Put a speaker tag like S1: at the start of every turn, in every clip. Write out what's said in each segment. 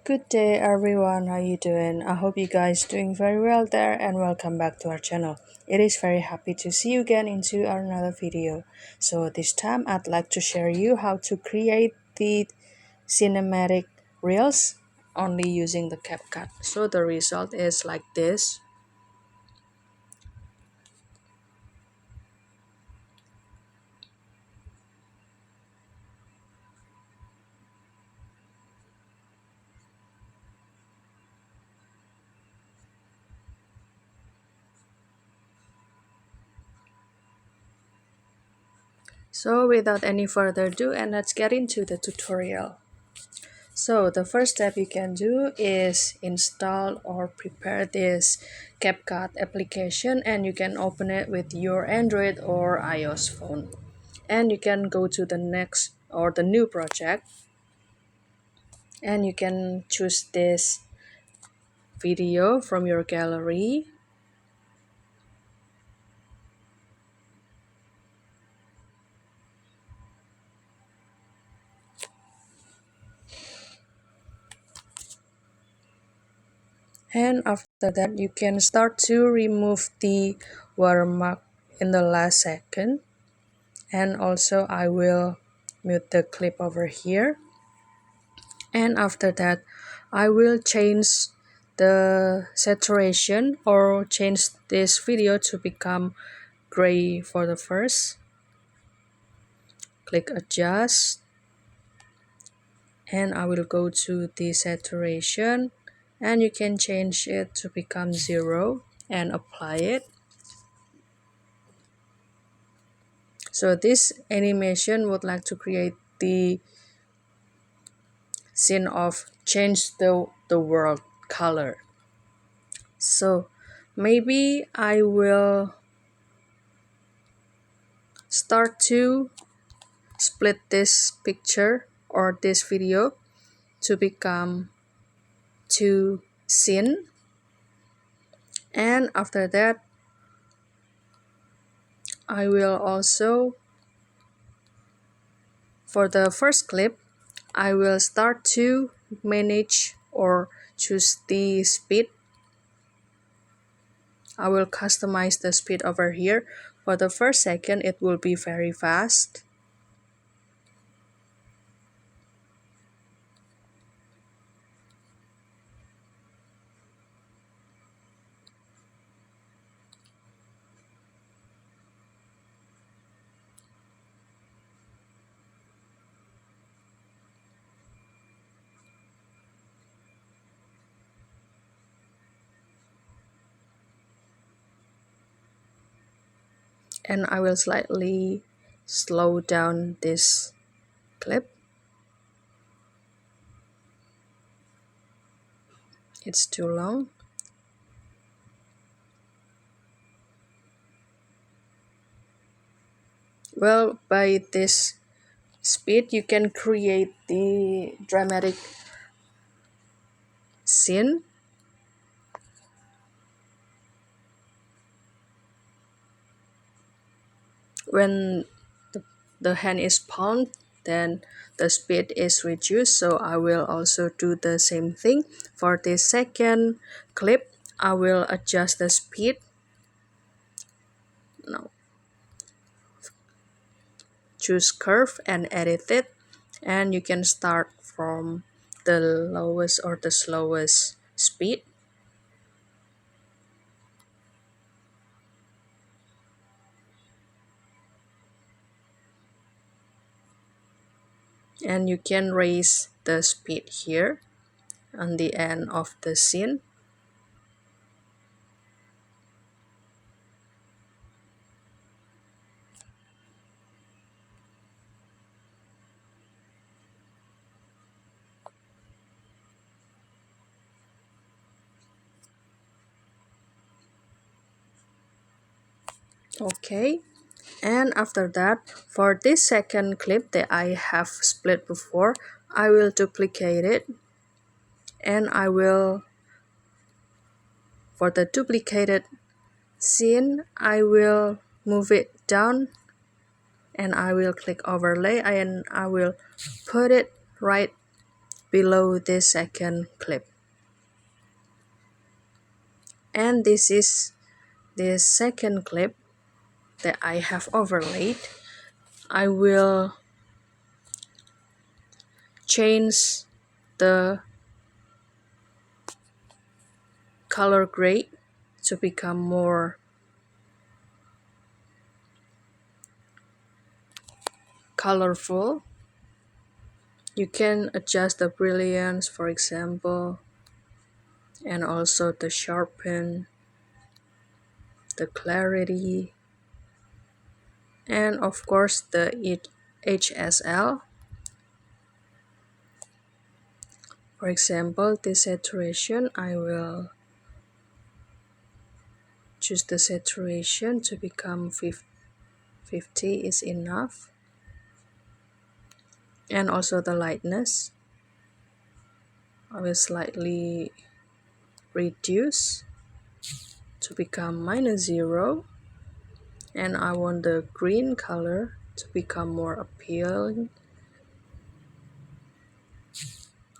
S1: Good day everyone, how you doing? I hope you guys doing very well there and welcome back to our channel. It is very happy to see you again into another video. So this time I'd like to share you how to create the cinematic reels only using the Capcut. So the result is like this. So without any further ado, and let's get into the tutorial. So the first step you can do is install or prepare this CapCut application, and you can open it with your Android or iOS phone. And you can go to the next or the new project, and you can choose this video from your gallery. And after that, you can start to remove the watermark in the last second. And also I will mute the clip over here. And after that, I will change the saturation or change this video to become gray for the first. Click adjust, and I will go to the saturation, and you can change it to become 0 and apply it. So this animation would like to create the scene of change the world color. So maybe I will start to split this picture or this video to become two scene, and after that I will also, for the first clip, I will start to manage or choose the speed. I will customize the speed over here. For the first second it will be very fast. And I will slightly slow down this clip. It's too long. Well, by this speed you can create the dramatic scene. When the hand is palmed, then the speed is reduced. So I will also do the same thing. For this second clip, I will adjust the speed. Now choose curve and edit it, and you can start from the lowest or the slowest speed. And you can raise the speed here on the end of the scene. Okay, and after that, for this second clip that I have split before, I will duplicate it, and I will, for the duplicated scene, I will move it down, and I will click overlay, and I will put it right below this second clip. And this is the second clip that I have overlaid. I will change the color grade to become more colorful. You can adjust the brilliance, for example, and also the sharpen, the clarity, and of course the HSL. For example, the saturation, I will choose the saturation to become 50 is enough. And also the lightness, I will slightly reduce to become -0. And I want the green color to become more appealing.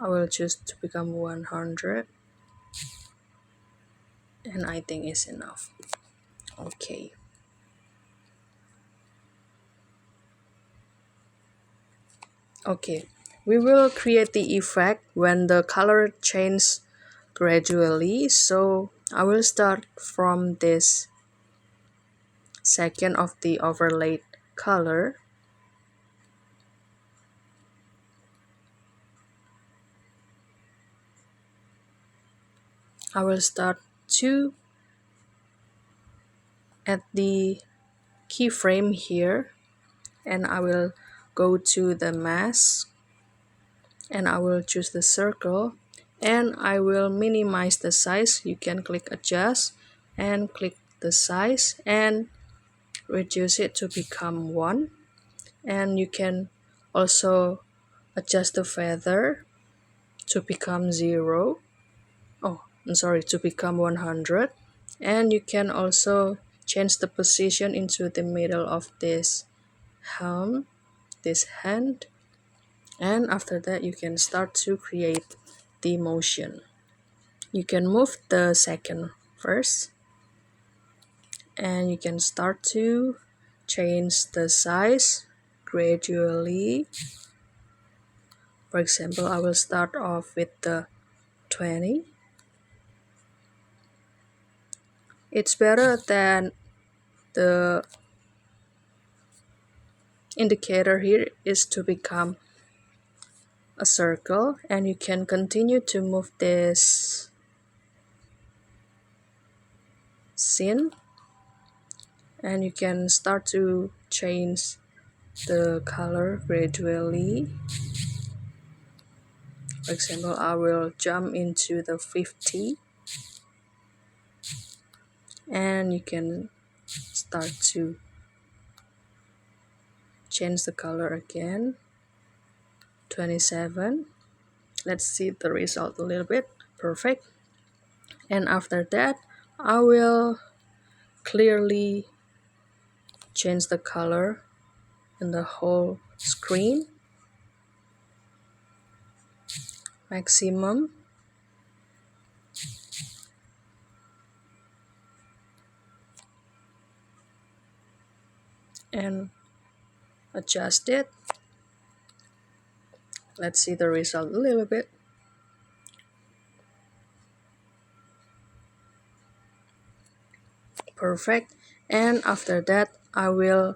S1: I will choose to become 100. And I think it's enough. Okay. Okay. We will create the effect when the color changes gradually. So I will start from this second of the overlaid color. I will start to at the keyframe here, and I will go to the mask, and I will choose the circle, and I will minimize the size. You can click adjust and click the size and reduce it to become 1. And you can also adjust the feather to become 0. Oh, I'm sorry, to become 100. And you can also change the position into the middle of this helm, this hand. And after that, you can start to create the motion. You can move the second first, and you can start to change the size gradually. For example, I will start off with the 20. It's better than the indicator here is to become a circle, and you can continue to move this scene, and you can start to change the color gradually. For example, I will jump into the 50, and you can start to change the color again. 27. Let's see the result a little bit. Perfect. And after that, I will clearly change the color in the whole screen. Maximum. And adjust it. Let's see the result a little bit. Perfect. And after that, I will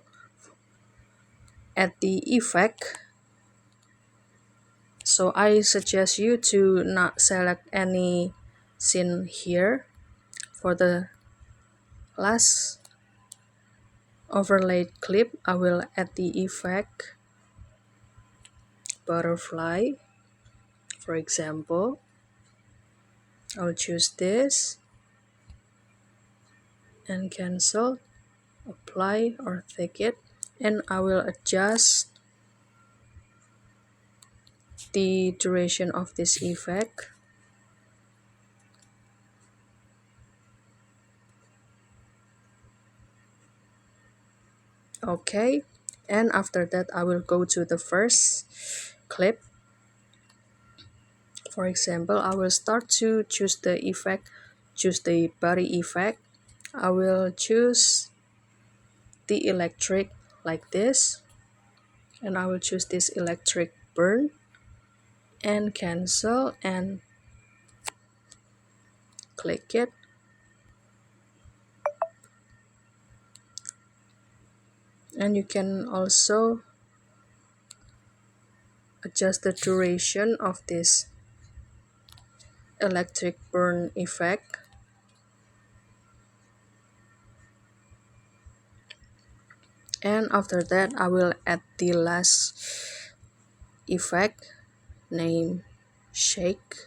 S1: add the effect. So I suggest you to not select any scene here. For the last overlaid clip, I will add the effect butterfly. For example, I'll choose this and cancel, apply or take it, and I will adjust the duration of this effect. Okay, and after that I will go to the first clip, For example, I will start to choose the effect, choose the body effect. I will choose the electric like this, and I will choose this electric burn and cancel and click it. And you can also adjust the duration of this electric burn effect. And after that, I will add the last effect named shake.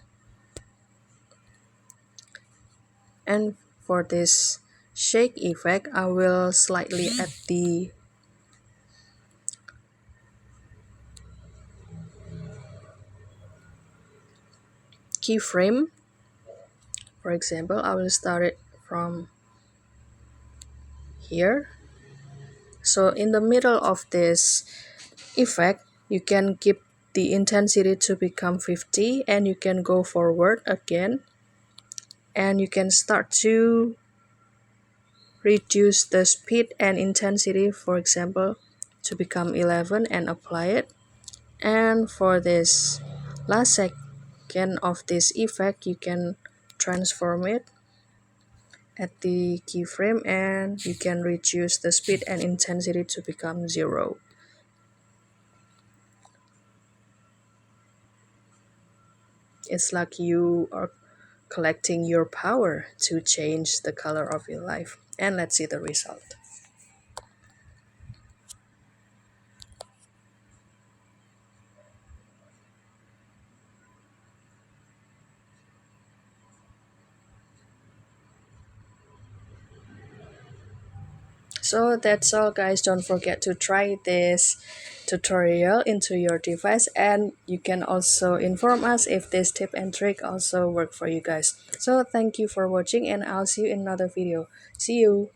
S1: And for this shake effect, I will slightly add the keyframe. For example, I will start it from here. So in the middle of this effect, you can keep the intensity to become 50, and you can go forward again, and you can start to reduce the speed and intensity, for example, to become 11 and apply it. And for this last second of this effect, you can transform it at the keyframe, and you can reduce the speed and intensity to become 0. It's like you are collecting your power to change the color of your life. And let's see the result. So that's all, guys. Don't forget to try this tutorial into your device, and you can also inform us if this tip and trick also work for you guys. So thank you for watching, and I'll see you in another video. See you.